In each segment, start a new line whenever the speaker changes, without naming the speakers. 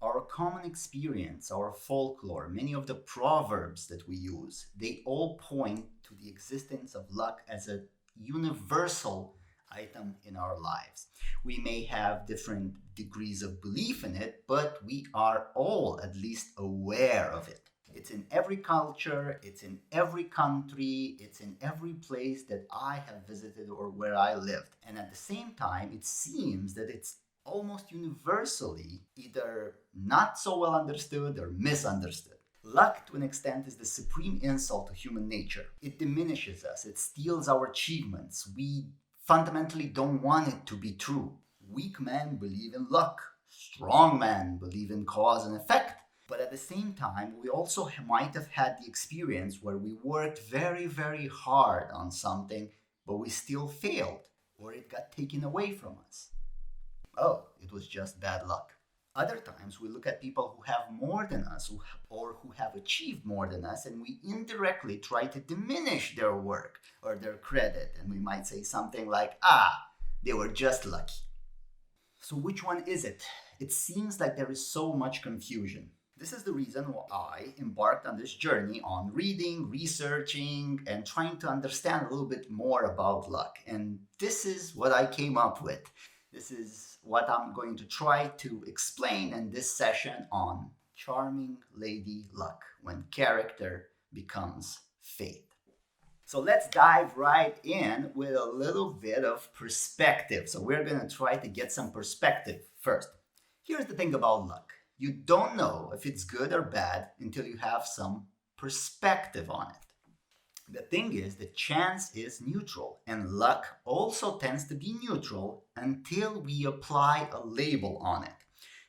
Our common experience, our folklore, many of the proverbs that we use, they all point to the existence of luck as a universal item in our lives. We may have different degrees of belief in it, but we are all at least aware of it. It's in every culture, it's in every country, it's in every place that I have visited or where I lived. And at the same time, it seems that it's almost universally either not so well understood or misunderstood. Luck, to an extent, is the supreme insult to human nature. It diminishes us, it steals our achievements. We fundamentally don't want it to be true. Weak men believe in luck, strong men believe in cause and effect. But at the same time, we also might have had the experience where we worked very, very hard on something, but we still failed, or it got taken away from us. Oh, it was just bad luck. Other times we look at people who have more than us or who have achieved more than us, and we indirectly try to diminish their work or their credit. And we might say something like, they were just lucky. So which one is it? It seems like there is so much confusion. This is the reason why I embarked on this journey on reading, researching, and trying to understand a little bit more about luck. And this is what I came up with. This is what I'm going to try to explain in this session on Charming Lady Luck, when character becomes faith. So let's dive right in with a little bit of perspective. So we're going to try to get some perspective first. Here's the thing about luck. You don't know if it's good or bad until you have some perspective on it. The thing is that chance is neutral, and luck also tends to be neutral until we apply a label on it.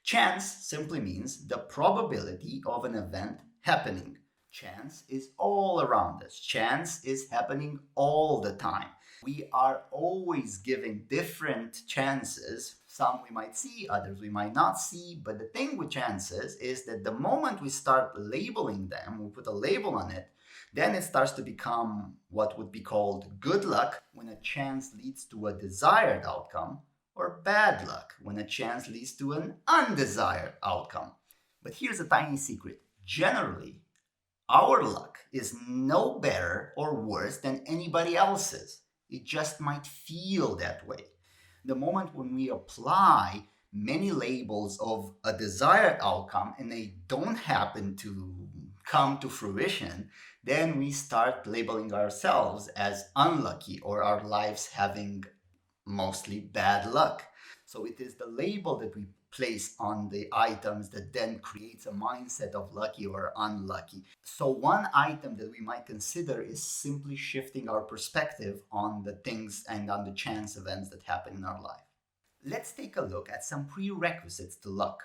Chance simply means the probability of an event happening. Chance is all around us. Chance is happening all the time. We are always giving different chances. Some we might see, others we might not see. But the thing with chances is that the moment we start labeling them, we put a label on it, then it starts to become what would be called good luck when a chance leads to a desired outcome, or bad luck when a chance leads to an undesired outcome. But here's a tiny secret. Generally, our luck is no better or worse than anybody else's. It just might feel that way. The moment when we apply many labels of a desired outcome and they don't happen to come to fruition, then we start labeling ourselves as unlucky or our lives having mostly bad luck. So it is the label that we place on the items that then creates a mindset of lucky or unlucky. So one item that we might consider is simply shifting our perspective on the things and on the chance events that happen in our life. Let's take a look at some prerequisites to luck.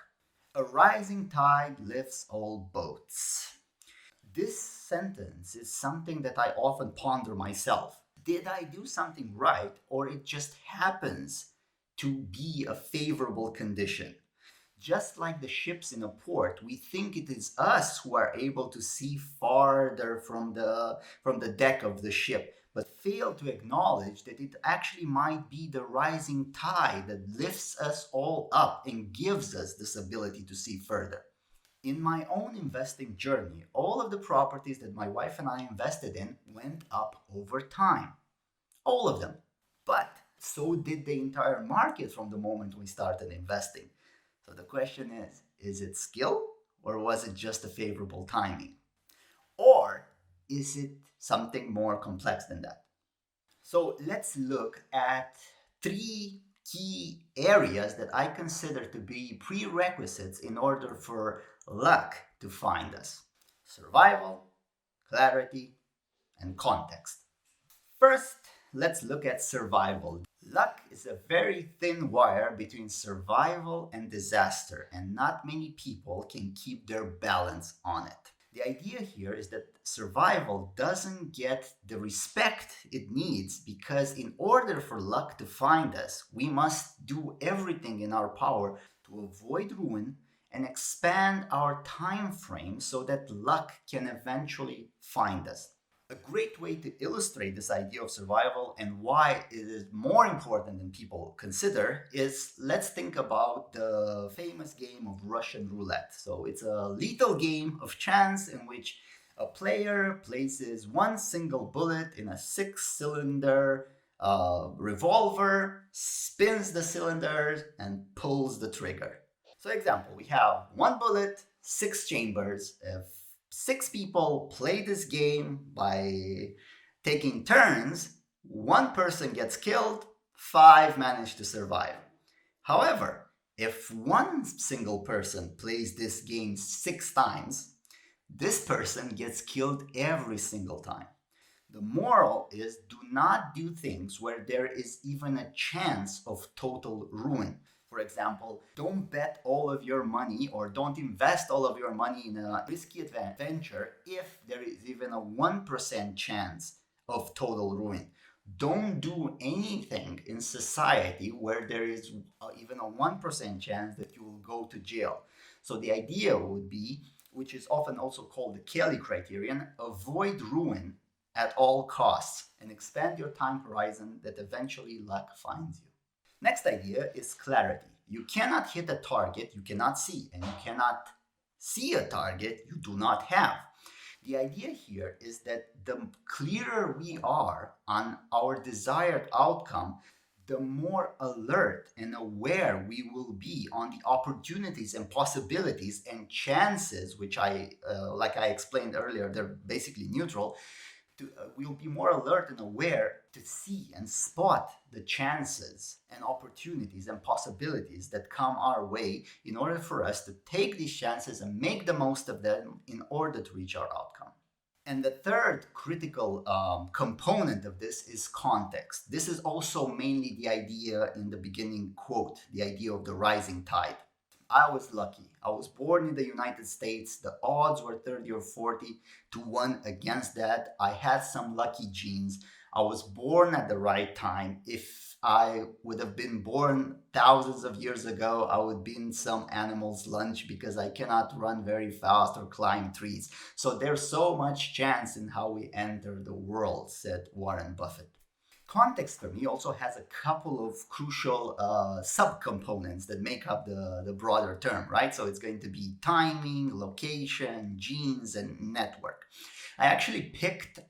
A rising tide lifts all boats. This sentence is something that I often ponder myself. Did I do something right, or it just happens to be a favorable condition? Just like the ships in a port, we think it is us who are able to see farther from the deck of the ship, but fail to acknowledge that it actually might be the rising tide that lifts us all up and gives us this ability to see further. In my own investing journey, all of the properties that my wife and I invested in went up over time. All of them. But so did the entire market from the moment we started investing. So the question is it skill, or was it just a favorable timing? Or is it something more complex than that? So let's look at 3 key areas that I consider to be prerequisites in order for luck to find us: survival, clarity, and context. First, let's look at survival. Luck is a very thin wire between survival and disaster, and not many people can keep their balance on it. The idea here is that survival doesn't get the respect it needs because in order for luck to find us, we must do everything in our power to avoid ruin and expand our time frame so that luck can eventually find us. A great way to illustrate this idea of survival and why it is more important than people consider is, let's think about the famous game of Russian roulette. So it's a lethal game of chance in which a player places one single bullet in a six-cylinder revolver, spins the cylinders, and pulls the trigger. So example, we have one bullet, six chambers. If six people play this game by taking turns, one person gets killed, five manage to survive. However, if one single person plays this game six times, this person gets killed every single time. The moral is, do not do things where there is even a chance of total ruin. For example, don't bet all of your money or don't invest all of your money in a risky venture if there is even a 1% chance of total ruin. Don't do anything in society where there is even a 1% chance that you will go to jail. So the idea would be, which is often also called the Kelly criterion, avoid ruin at all costs and expand your time horizon that eventually luck finds you. Next idea is clarity. You cannot hit a target you cannot see, and you cannot see a target you do not have. The idea here is that the clearer we are on our desired outcome, the more alert and aware we will be on the opportunities and possibilities and chances, which like I explained earlier, they're basically neutral. We'll be more alert and aware to see and spot the chances and opportunities and possibilities that come our way in order for us to take these chances and make the most of them in order to reach our outcome. And the third critical component of this is context. This is also mainly the idea in the beginning quote, the idea of the rising tide. I was lucky. I was born in the United States. The odds were 30 or 40 to 1 against that. I had some lucky genes. I was born at the right time. If I would have been born thousands of years ago, I would be in some animal's lunch because I cannot run very fast or climb trees. So there's so much chance in how we enter the world, said Warren Buffett. Context for me also has a couple of crucial subcomponents that make up the broader term, right? So it's going to be timing, location, genes, and network. I actually picked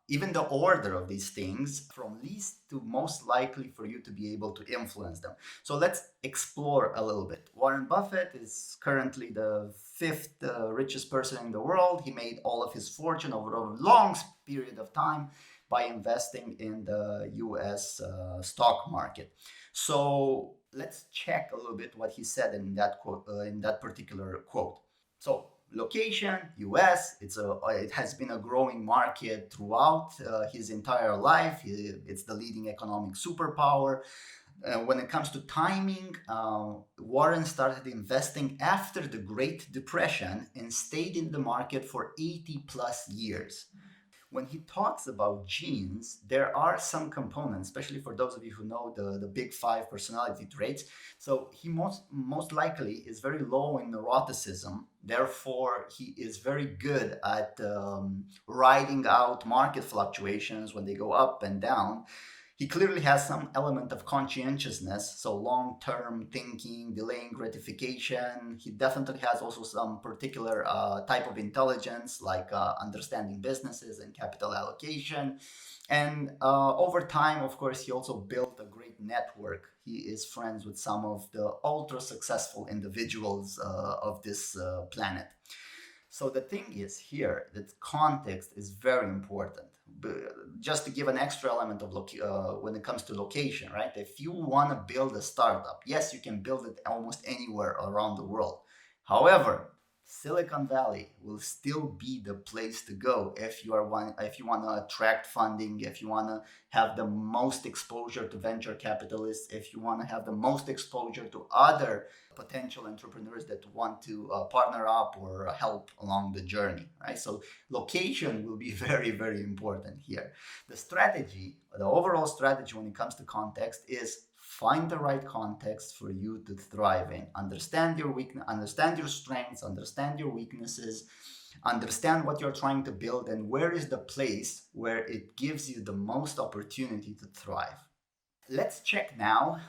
even the order of these things from least to most likely for you to be able to influence them. So let's explore a little bit. Warren Buffett is currently the fifth richest person in the world. He made all of his fortune over a long period of time by investing in the US stock market. So let's check a little bit what he said in that quote, in that particular quote. So location, US, it has been a growing market throughout his entire life. It's the leading economic superpower. When it comes to timing, Warren started investing after the Great Depression and stayed in the market for 80 plus years. When he talks about genes, there are some components, especially for those of you who know the big five personality traits. So he most likely is very low in neuroticism. Therefore, he is very good at riding out market fluctuations when they go up and down. He clearly has some element of conscientiousness, so long-term thinking, delaying gratification. He definitely has also some particular type of intelligence, like understanding businesses and capital allocation. And over time, of course, he also built a great network. He is friends with some of the ultra successful individuals of this planet. So the thing is here that context is very important. Just to give an extra element of when it comes to location, right? If you want to build a startup, yes, you can build it almost anywhere around the world. However, Silicon Valley will still be the place to go if you want to attract funding, if you want to have the most exposure to venture capitalists, if you want to have the most exposure to other potential entrepreneurs that want to partner up or help along the journey, right? So location will be very, very important here. The overall strategy when it comes to context is find the right context for you to thrive in. Understand your weakness, understand your strengths, understand your weaknesses, Understand what you're trying to build and where is the place where it gives you the most opportunity to thrive. Let's check now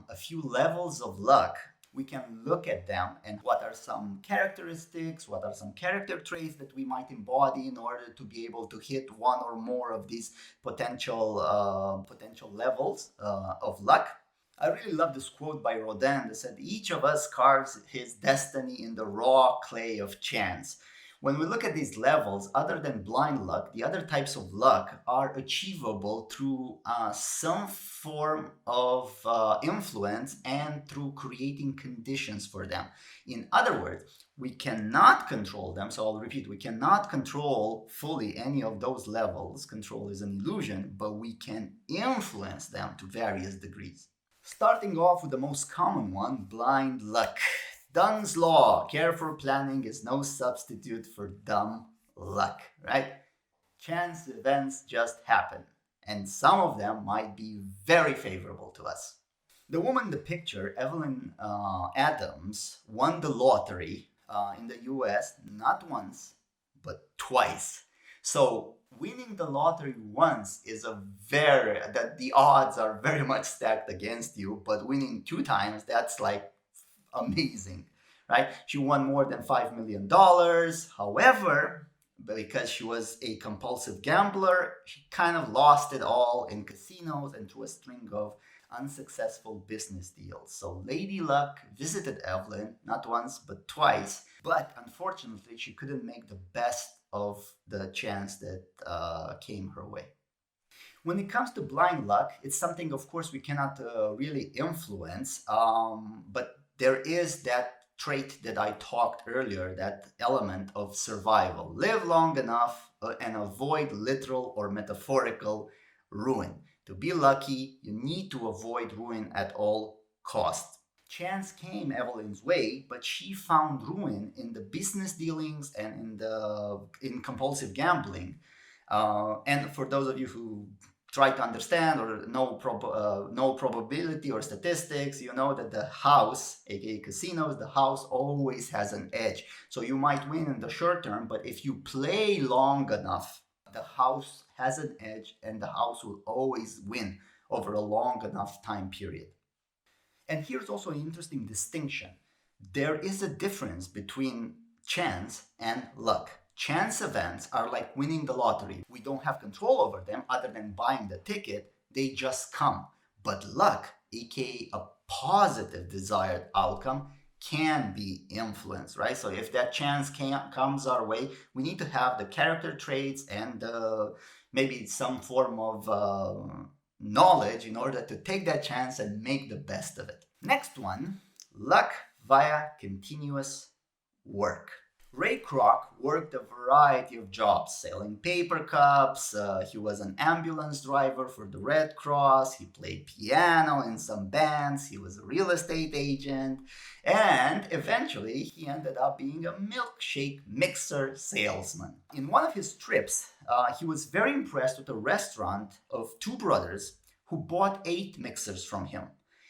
a few levels of luck. We can look at them and what are some characteristics, what are some character traits that we might embody in order to be able to hit one or more of these potential levels of luck. I really love this quote by Rodin that said, "Each of us carves his destiny in the raw clay of chance." When we look at these levels, other than blind luck, the other types of luck are achievable through some form of influence and through creating conditions for them. In other words, we cannot control them. So I'll repeat, we cannot control fully any of those levels. Control is an illusion, but we can influence them to various degrees. Starting off with the most common one, blind luck. Dunn's law, careful planning is no substitute for dumb luck, right? Chance events just happen, and some of them might be very favorable to us. The woman in the picture, Evelyn Adams, won the lottery in the US not once, but twice. So winning the lottery once is the odds are very much stacked against you, but winning 2 times, that's like amazing, right? She won more than $5 million. However, because she was a compulsive gambler, she kind of lost it all in casinos and through a string of unsuccessful business deals. So Lady Luck visited Evelyn not once but twice, but unfortunately she couldn't make the best of the chance that came her way. When it comes to blind luck, it's something, of course, we cannot really influence, but there is that trait that I talked earlier, that element of survival. Live long enough and avoid literal or metaphorical ruin. To be lucky, you need to avoid ruin at all costs. Chance came Evelyn's way, but she found ruin in the business dealings and in compulsive gambling. And for those of you who try to understand or know probability or statistics, you know that the house, aka casinos, the house always has an edge. So you might win in the short term, but if you play long enough, the house has an edge and the house will always win over a long enough time period. And here's also an interesting distinction. There is a difference between chance and luck. Chance events are like winning the lottery. We don't have control over them other than buying the ticket. They just come. But luck, aka a positive desired outcome, can be influenced, right? So if that chance comes our way, we need to have the character traits and maybe some form of knowledge in order to take that chance and make the best of it. Next one, luck via continuous work. Ray Kroc worked a variety of jobs, selling paper cups, he was an ambulance driver for the Red Cross, he played piano in some bands, he was a real estate agent, and eventually he ended up being a milkshake mixer salesman. In one of his trips, he was very impressed with a restaurant of 2 brothers who bought 8 mixers from him.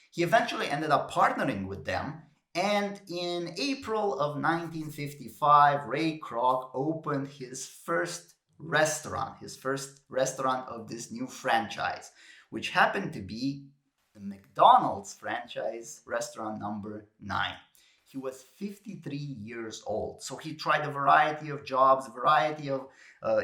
He eventually ended up partnering with them, and in April of 1955, Ray Kroc opened his first restaurant of this new franchise, which happened to be the McDonald's franchise, restaurant number 9. He was 53 years old, so he tried a variety of jobs, a variety of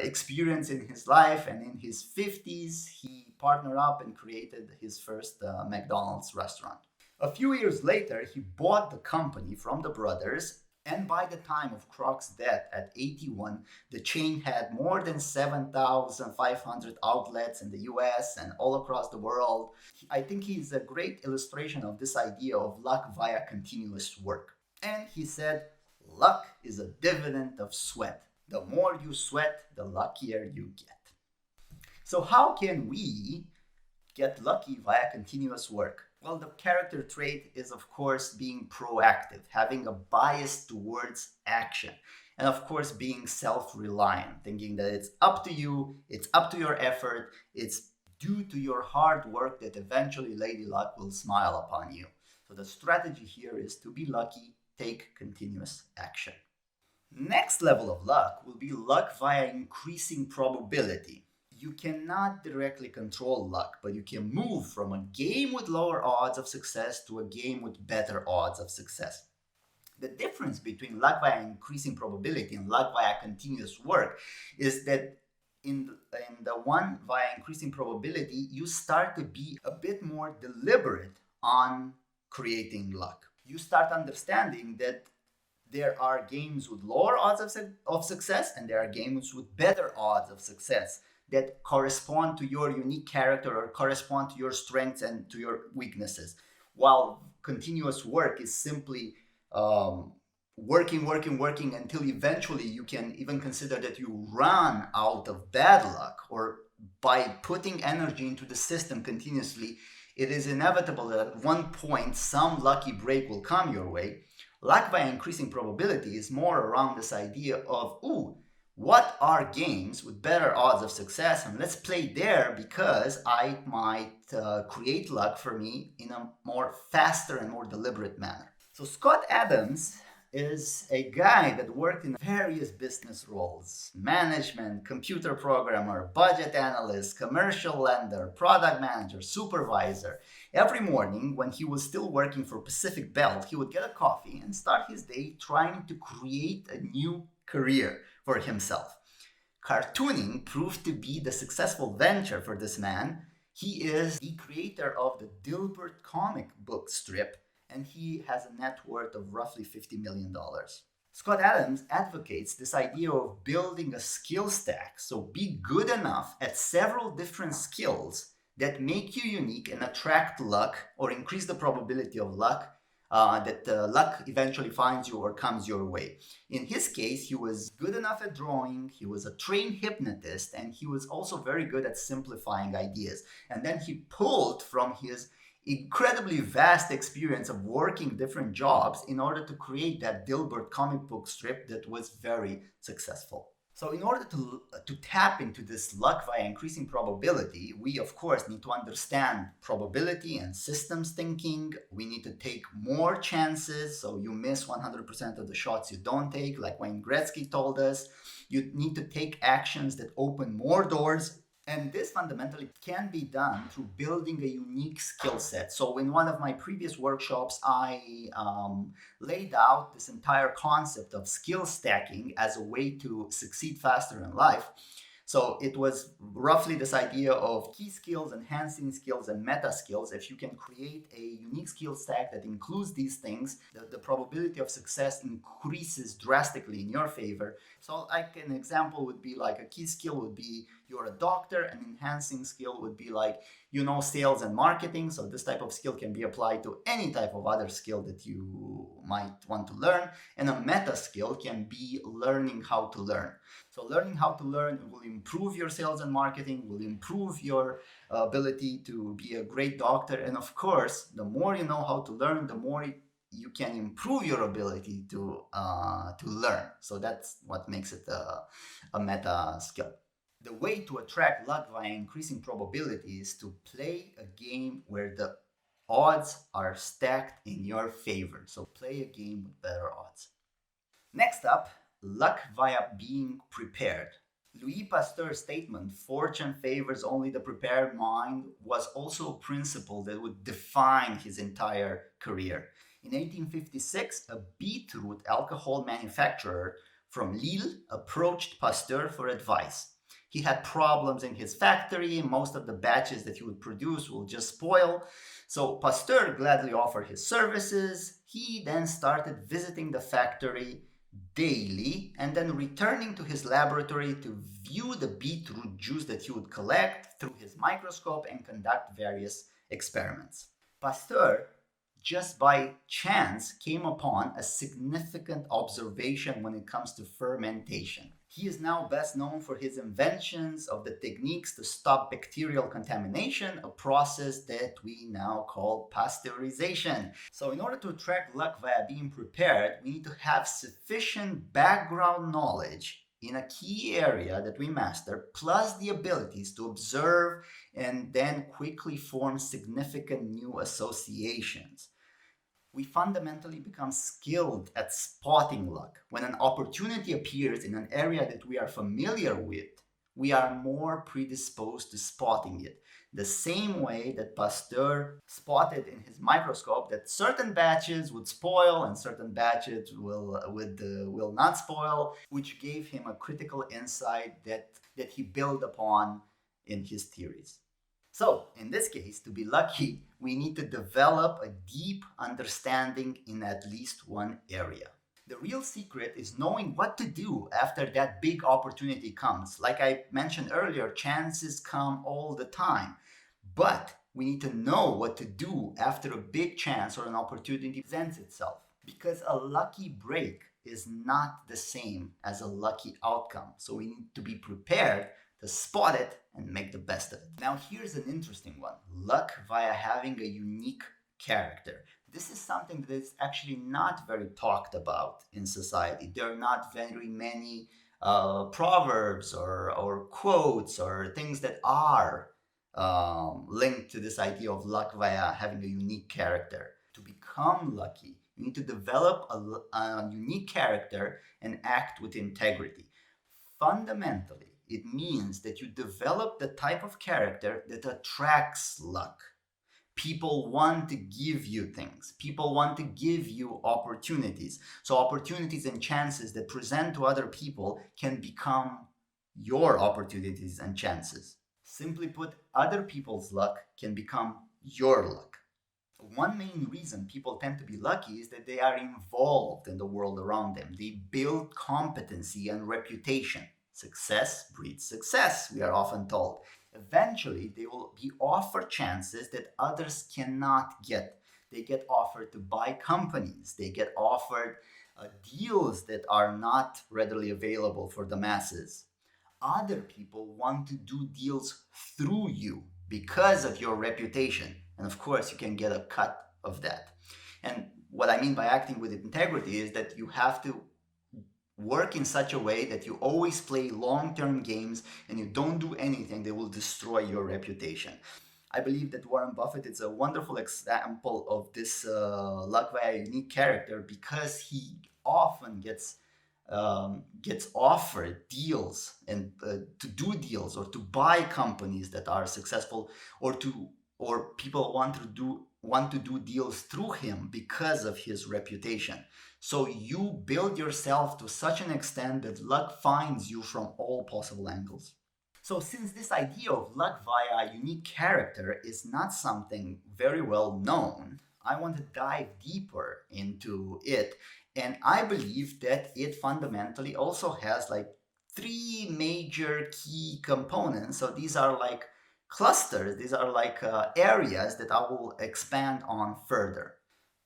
experience in his life, and in his 50s, he partnered up and created his first McDonald's restaurant. A few years later, he bought the company from the brothers, and by the time of Kroc's death at 81, the chain had more than 7,500 outlets in the US and all across the world. I think he's a great illustration of this idea of luck via continuous work. And he said, luck is a dividend of sweat. The more you sweat, the luckier you get. So how can we get lucky via continuous work? Well, the character trait is, of course, being proactive, having a bias towards action, and of course, being self-reliant, thinking that it's up to you, it's up to your effort, it's due to your hard work that eventually Lady Luck will smile upon you. So the strategy here is to be lucky, take continuous action. Next level of luck will be luck via increasing probability. You cannot directly control luck, but you can move from a game with lower odds of success to a game with better odds of success. The difference between luck via increasing probability and luck via continuous work is that in the one via increasing probability, you start to be a bit more deliberate on creating luck. You start understanding that there are games with lower odds of success and there are games with better odds of success that correspond to your unique character or correspond to your strengths and to your weaknesses. While continuous work is simply working until eventually you can even consider that you run out of bad luck, or by putting energy into the system continuously, it is inevitable that at one point some lucky break will come your way. Luck by increasing probability is more around this idea of, ooh, what are games with better odds of success, and let's play there because I might create luck for me in a more faster and more deliberate manner. So Scott Adams is a guy that worked in various business roles: management, computer programmer, budget analyst, commercial lender, product manager, supervisor. Every morning, when he was still working for Pacific Belt, he would get a coffee and start his day trying to create a new career for himself. Cartooning proved to be the successful venture for this man. He is the creator of the Dilbert comic book strip, and he has a net worth of roughly $50 million. Scott Adams advocates this idea of building a skill stack, so be good enough at several different skills that make you unique and attract luck or increase the probability of luck, that luck eventually finds you or comes your way. In his case, he was good enough at drawing, he was a trained hypnotist, and he was also very good at simplifying ideas. And then he pulled from his incredibly vast experience of working different jobs in order to create that Dilbert comic book strip that was very successful. So in order to tap into this luck via increasing probability, we of course need to understand probability and systems thinking. We need to take more chances, so you miss 100% of the shots you don't take, like Wayne Gretzky told us. You need to take actions that open more doors. And this fundamentally can be done through building a unique skill set. So in one of my previous workshops, I laid out this entire concept of skill stacking as a way to succeed faster in life. So it was roughly this idea of key skills, enhancing skills, and meta skills. If you can create a unique skill stack that includes these things, the probability of success increases drastically in your favor. So like an example would be like a key skill would be you're a doctor, an enhancing skill would be like, you know, sales and marketing. So this type of skill can be applied to any type of other skill that you might want to learn. And a meta skill can be learning how to learn. So learning how to learn will improve your sales and marketing, will improve your ability to be a great doctor. And of course, the more you know how to learn, the more you can improve your ability to learn. So that's what makes it a meta skill. The way to attract luck via increasing probability is to play a game where the odds are stacked in your favor. So play a game with better odds. Next up, luck via being prepared. Louis Pasteur's statement, "Fortune favors only the prepared mind," was also a principle that would define his entire career. In 1856, a beetroot alcohol manufacturer from Lille approached Pasteur for advice. He had problems in his factory. Most of the batches that he would produce will just spoil. So Pasteur gladly offered his services. He then started visiting the factory daily and then returning to his laboratory to view the beetroot juice that he would collect through his microscope and conduct various experiments. Pasteur, just by chance, came upon a significant observation when it comes to fermentation. He is now best known for his inventions of the techniques to stop bacterial contamination, a process that we now call pasteurization. So in order to attract luck via being prepared, we need to have sufficient background knowledge in a key area that we master, plus the abilities to observe and then quickly form significant new associations. We fundamentally become skilled at spotting luck. When an opportunity appears in an area that we are familiar with, we are more predisposed to spotting it. The same way that Pasteur spotted in his microscope that certain batches would spoil and certain batches will not spoil, which gave him a critical insight that he built upon in his theories. So, in this case, to be lucky, we need to develop a deep understanding in at least one area. The real secret is knowing what to do after that big opportunity comes. Like I mentioned earlier, chances come all the time. But we need to know what to do after a big chance or an opportunity presents itself. Because a lucky break is not the same as a lucky outcome. So we need to be prepared to spot it and make the best of it. Now, here's an interesting one: luck via having a unique character. This is something that is actually not very talked about in society. There are not very many proverbs or quotes or things that are linked to this idea of luck via having a unique character. To become lucky, you need to develop a unique character and act with integrity. Fundamentally, it means that you develop the type of character that attracts luck. People want to give you things. People want to give you opportunities. So opportunities and chances that present to other people can become your opportunities and chances. Simply put, other people's luck can become your luck. One main reason people tend to be lucky is that they are involved in the world around them. They build competency and reputation. Success breeds success, we are often told. Eventually, they will be offered chances that others cannot get. They get offered to buy companies. They get offered deals that are not readily available for the masses. Other people want to do deals through you because of your reputation. And of course, you can get a cut of that. And what I mean by acting with integrity is that you have to work in such a way that you always play long-term games and you don't do anything that will destroy your reputation. I believe that Warren Buffett is a wonderful example of this luck via unique character, because he often gets offered deals and to do deals or to buy companies that are successful, or people want to do deals through him because of his reputation. So you build yourself to such an extent that luck finds you from all possible angles. So since this idea of luck via a unique character is not something very well known, I want to dive deeper into it. And I believe that it fundamentally also has like three major key components. So these are like clusters, these are like areas that I will expand on further: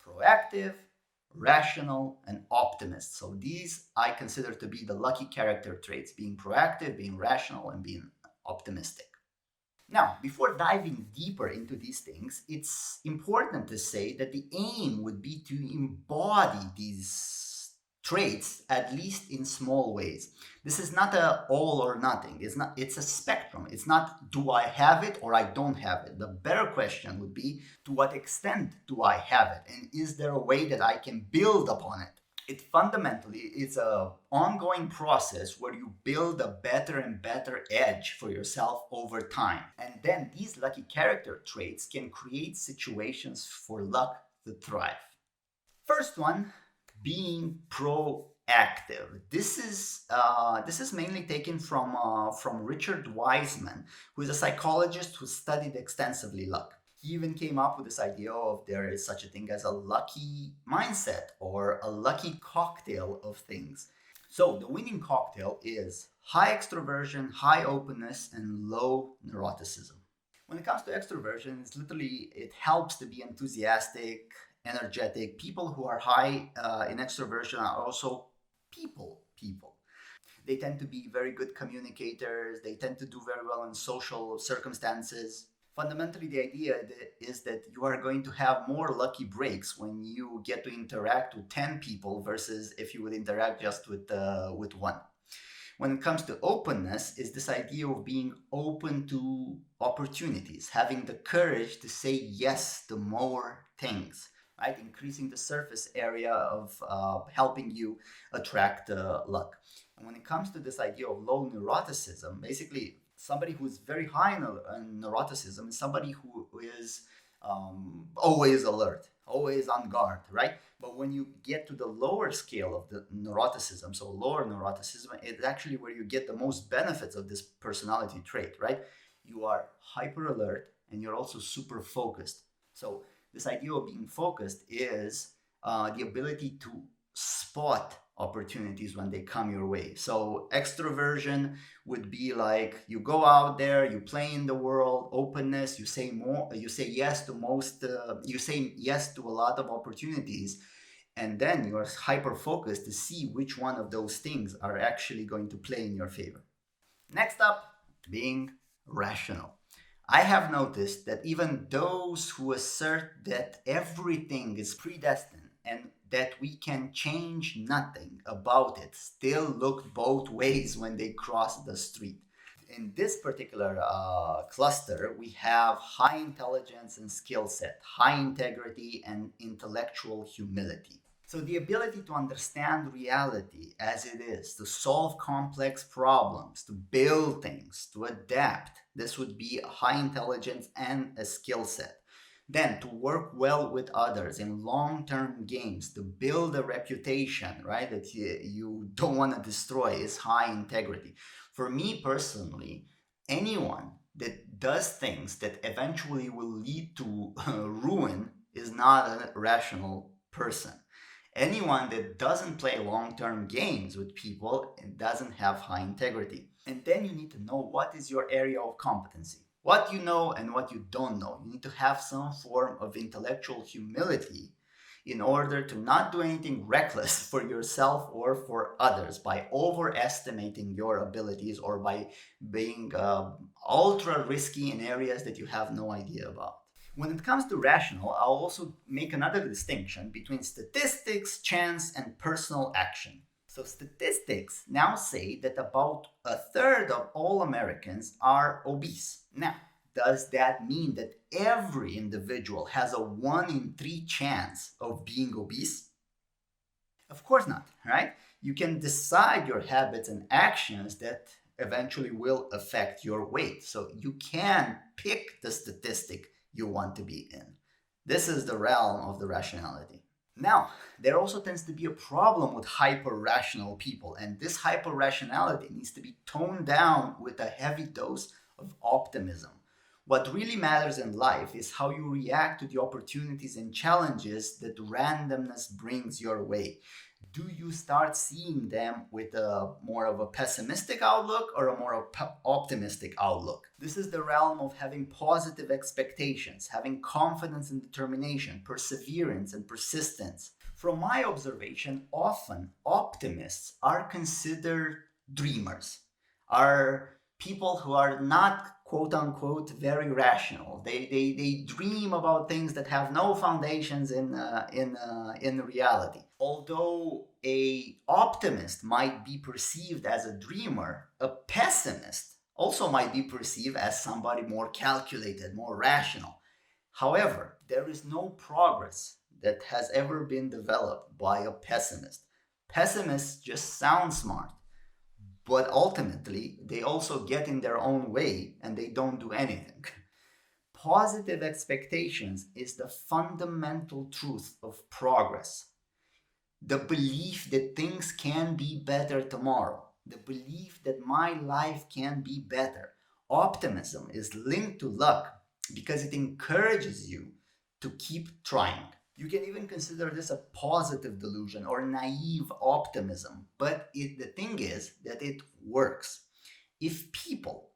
proactive, rational, and optimist. So these I consider to be the lucky character traits: being proactive, being rational, and being optimistic. Now, before diving deeper into these things, it's important to say that the aim would be to embody these traits, at least in small ways. This is not a all or nothing. It's a spectrum. It's not do I have it or I don't have it. The better question would be, to what extent do I have it? And is there a way that I can build upon it? It fundamentally is an ongoing process where you build a better and better edge for yourself over time. And then these lucky character traits can create situations for luck to thrive. First one, being proactive. This is mainly taken from Richard Wiseman, who is a psychologist who studied extensively luck. He even came up with this idea of there is such a thing as a lucky mindset or a lucky cocktail of things. So the winning cocktail is high extroversion, high openness, and low neuroticism. When it comes to extroversion, it helps to be enthusiastic, energetic. People who are high in extroversion are also people. They tend to be very good communicators. They tend to do very well in social circumstances. Fundamentally, the idea is that you are going to have more lucky breaks when you get to interact with 10 people versus if you would interact just with one. When it comes to openness, is this idea of being open to opportunities, having the courage to say yes to more things. right? Increasing the surface area of helping you attract luck. And when it comes to this idea of low neuroticism, basically somebody who is very high in neuroticism is somebody who is always alert, always on guard, right? But when you get to the lower scale of the neuroticism, so lower neuroticism, it's actually where you get the most benefits of this personality trait, right? You are hyper alert and you're also super focused. So this idea of being focused is the ability to spot opportunities when they come your way. So extroversion would be like you go out there, you play in the world, openness, you say yes to you say yes to a lot of opportunities, and then you're hyper focused to see which one of those things are actually going to play in your favor. Next up, being rational. I have noticed that even those who assert that everything is predestined and that we can change nothing about it still look both ways when they cross the street. In this particular cluster, we have high intelligence and skill set, high integrity and intellectual humility. So the ability to understand reality as it is, to solve complex problems, to build things, to adapt, this would be a high intelligence and a skill set. Then to work well with others in long-term games, to build a reputation, right, that you don't want to destroy is high integrity. For me personally, anyone that does things that eventually will lead to ruin is not a rational person. Anyone that doesn't play long-term games with people and doesn't have high integrity. And then you need to know what is your area of competency. What you know and what you don't know. You need to have some form of intellectual humility in order to not do anything reckless for yourself or for others by overestimating your abilities or by being ultra risky in areas that you have no idea about. When it comes to rational, I'll also make another distinction between statistics, chance, and personal action. So statistics now say that about a third of all Americans are obese. Now, does that mean that every individual has a 1 in 3 chance of being obese? Of course not, right? You can decide your habits and actions that eventually will affect your weight. So you can pick the statistic you want to be in. This is the realm of the rationality. Now, there also tends to be a problem with hyper-rational people, and this hyper-rationality needs to be toned down with a heavy dose of optimism. What really matters in life is how you react to the opportunities and challenges that randomness brings your way. Do you start seeing them with a more of a pessimistic outlook or a more optimistic outlook? This is the realm of having positive expectations, having confidence and determination, perseverance and persistence. From my observation, often optimists are considered dreamers, are people who are not quote unquote very rational. They dream about things that have no foundations in reality. Although a optimist might be perceived as a dreamer, a pessimist also might be perceived as somebody more calculated, more rational. However, there is no progress that has ever been developed by a pessimist. Pessimists just sound smart, but ultimately they also get in their own way and they don't do anything. Positive expectations is the fundamental truth of progress. The belief that things can be better tomorrow, the belief that my life can be better. Optimism is linked to luck because it encourages you to keep trying. You can even consider this a positive delusion or naive optimism, but the thing is that it works. If people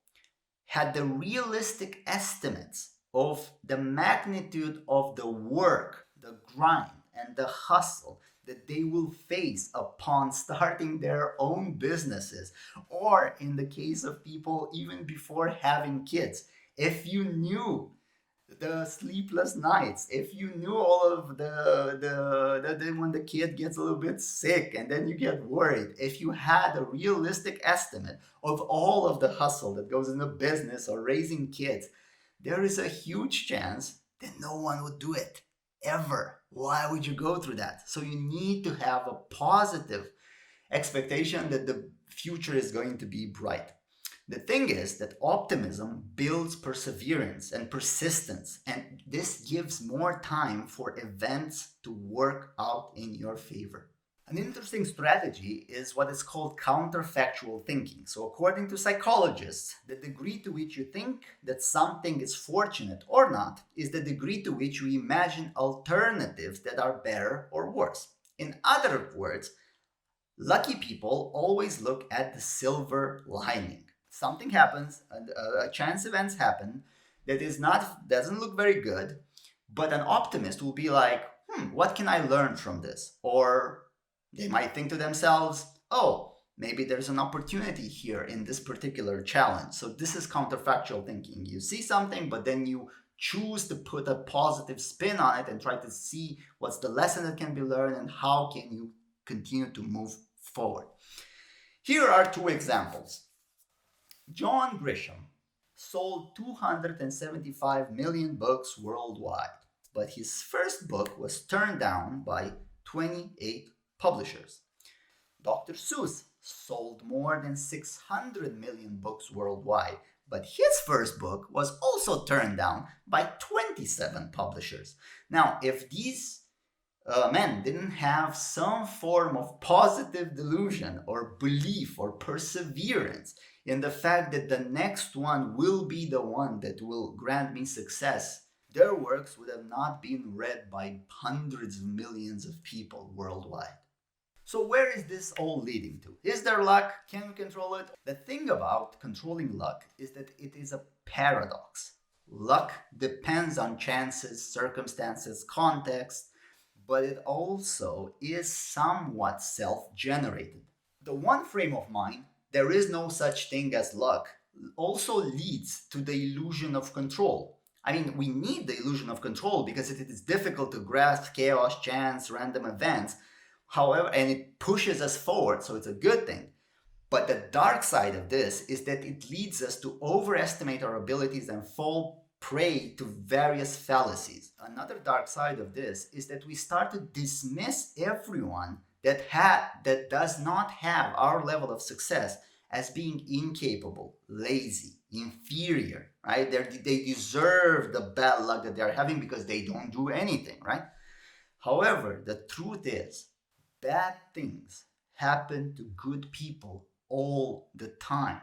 had the realistic estimates of the magnitude of the work, the grind, and the hustle that they will face upon starting their own businesses, or in the case of people even before having kids, if you knew the sleepless nights, if you knew all of the when the kid gets a little bit sick and then you get worried, if you had a realistic estimate of all of the hustle that goes into business or raising kids, there is a huge chance that no one would do it ever. Why would you go through that? So you need to have a positive expectation that the future is going to be bright. The thing is that optimism builds perseverance and persistence, and this gives more time for events to work out in your favor. An interesting strategy is what is called counterfactual thinking. So, according to psychologists, the degree to which you think that something is fortunate or not is the degree to which you imagine alternatives that are better or worse. In other words, lucky people always look at the silver lining. Something happens, a chance events happen that doesn't look very good, but an optimist will be like, what can I learn from this? Or they might think to themselves, oh, maybe there's an opportunity here in this particular challenge. So this is counterfactual thinking. You see something, but then you choose to put a positive spin on it and try to see what's the lesson that can be learned and how can you continue to move forward. Here are two examples. John Grisham sold 275 million books worldwide, but his first book was turned down by 28 publishers. Dr. Seuss sold more than 600 million books worldwide, but his first book was also turned down by 27 publishers. Now, if these men didn't have some form of positive delusion or belief or perseverance in the fact that the next one will be the one that will grant me success, their works would have not been read by hundreds of millions of people worldwide. So where is this all leading to? Is there luck? Can we control it? The thing about controlling luck is that it is a paradox. Luck depends on chances, circumstances, context, but it also is somewhat self-generated. The one frame of mind, there is no such thing as luck, also leads to the illusion of control. I mean, we need the illusion of control because it is difficult to grasp chaos, chance, random events. However, and it pushes us forward, so it's a good thing. But the dark side of this is that it leads us to overestimate our abilities and fall prey to various fallacies. Another dark side of this is that we start to dismiss everyone that does not have our level of success as being incapable, lazy, inferior, right? They deserve the bad luck that they're having because they don't do anything, right? However, the truth is, bad things happen to good people all the time.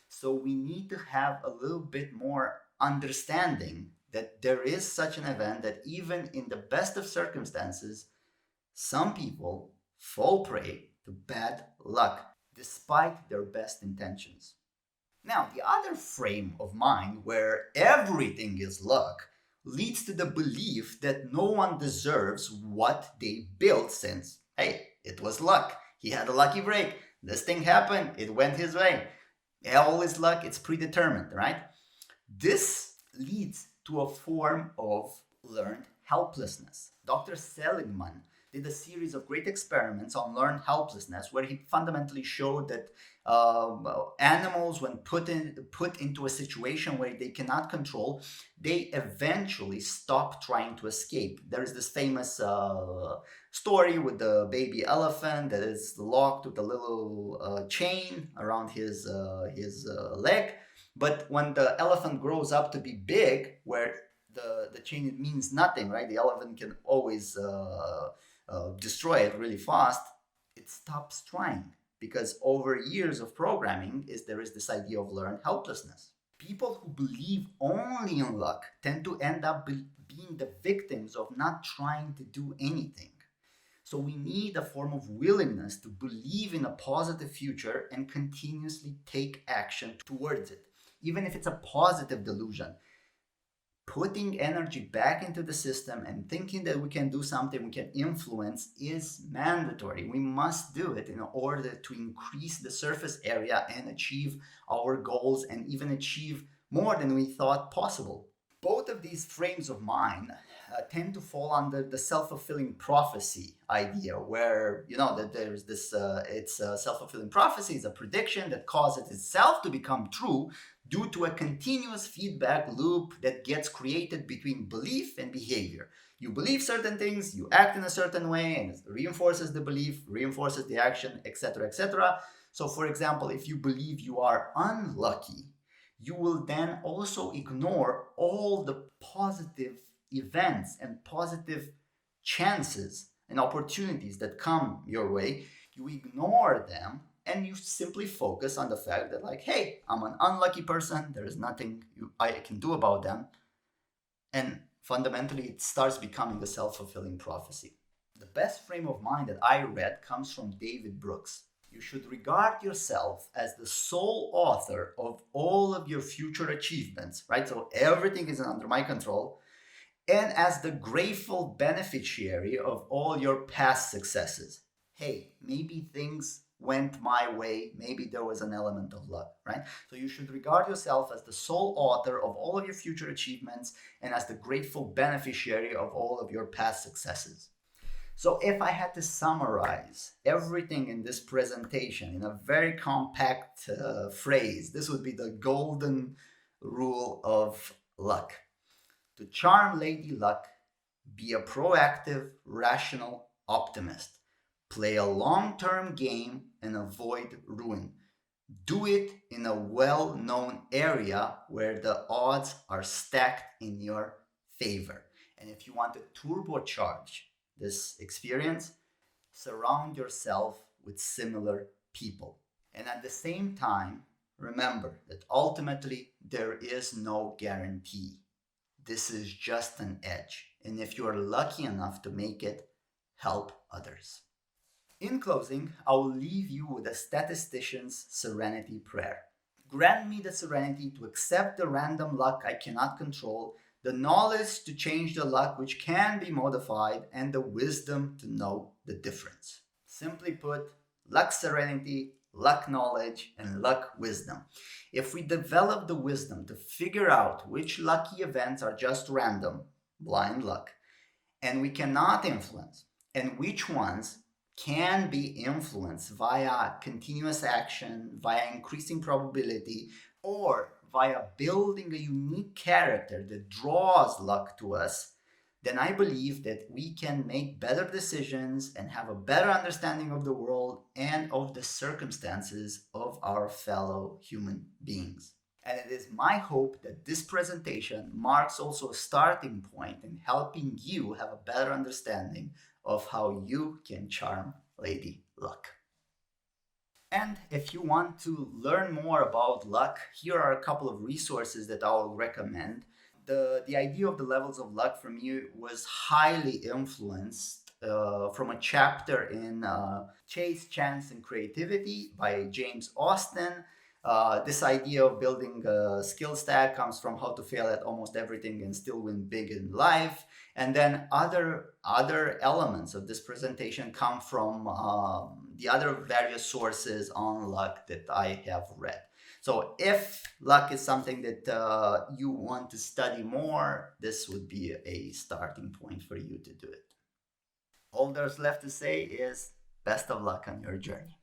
So we need to have a little bit more understanding that there is such an event that even in the best of circumstances, some people fall prey to bad luck despite their best intentions. Now, the other frame of mind where everything is luck leads to the belief that no one deserves what they built since, hey, it was luck. He had a lucky break. This thing happened. It went his way. All is luck. It's predetermined, right? This leads to a form of learned helplessness. Dr. Seligman did a series of great experiments on learned helplessness where he fundamentally showed that animals, when put into a situation where they cannot control, they eventually stop trying to escape. There is this famous story with the baby elephant that is locked with a little chain around his leg. But when the elephant grows up to be big, where the chain means nothing, right? The elephant can always destroy it really fast. It stops trying because over years of programming there is this idea of learned helplessness. People who believe only in luck tend to end up being the victims of not trying to do anything. So we need a form of willingness to believe in a positive future and continuously take action towards it, even if it's a positive delusion. Putting energy back into the system and thinking that we can do something, we can influence, is mandatory. We must do it in order to increase the surface area and achieve our goals and even achieve more than we thought possible. Both of these frames of mind tend to fall under the self-fulfilling prophecy idea, where that there's this it's a self-fulfilling prophecy is a prediction that causes itself to become true due to a continuous feedback loop that gets created between belief and behavior. You believe certain things, you act in a certain way, and it reinforces the belief, reinforces the action, etc., etc. So, for example, if you believe you are unlucky, you will then also ignore all the positive events and positive chances and opportunities that come your way. You ignore them and you simply focus on the fact that, like, hey, I'm an unlucky person, there is nothing I can do about them. And fundamentally, it starts becoming a self-fulfilling prophecy. The best frame of mind that I read comes from David Brooks. You should regard yourself as the sole author of all of your future achievements, right? So everything is under my control, and as the grateful beneficiary of all your past successes. Hey, maybe things went my way, maybe there was an element of luck, right? So you should regard yourself as the sole author of all of your future achievements and as the grateful beneficiary of all of your past successes. So if I had to summarize everything in this presentation in a very compact phrase, this would be the golden rule of luck. To charm Lady Luck, be a proactive, rational optimist. Play a long-term game and avoid ruin. Do it in a well-known area where the odds are stacked in your favor. And if you want to turbocharge this experience, surround yourself with similar people. And at the same time, remember that ultimately there is no guarantee. This is just an edge. And if you are lucky enough to make it, help others. In closing, I will leave you with a statistician's serenity prayer. Grant me the serenity to accept the random luck I cannot control, the knowledge to change the luck which can be modified, and the wisdom to know the difference. Simply put, luck serenity, luck knowledge, and luck wisdom. If we develop the wisdom to figure out which lucky events are just random, blind luck, and we cannot influence, and which ones can be influenced via continuous action, via increasing probability, or via building a unique character that draws luck to us, then I believe that we can make better decisions and have a better understanding of the world and of the circumstances of our fellow human beings. And it is my hope that this presentation marks also a starting point in helping you have a better understanding of how you can charm Lady Luck. And if you want to learn more about luck, here are a couple of resources that I'll recommend. The idea of the levels of luck for me was highly influenced from a chapter in Chase, Chance, and Creativity by James Austin. This idea of building a skill stack comes from How to Fail at Almost Everything and Still Win Big in Life. And then other elements of this presentation come from the other various sources on luck that I have read. So if luck is something that you want to study more, this would be a starting point for you to do it. All there's left to say is best of luck on your journey.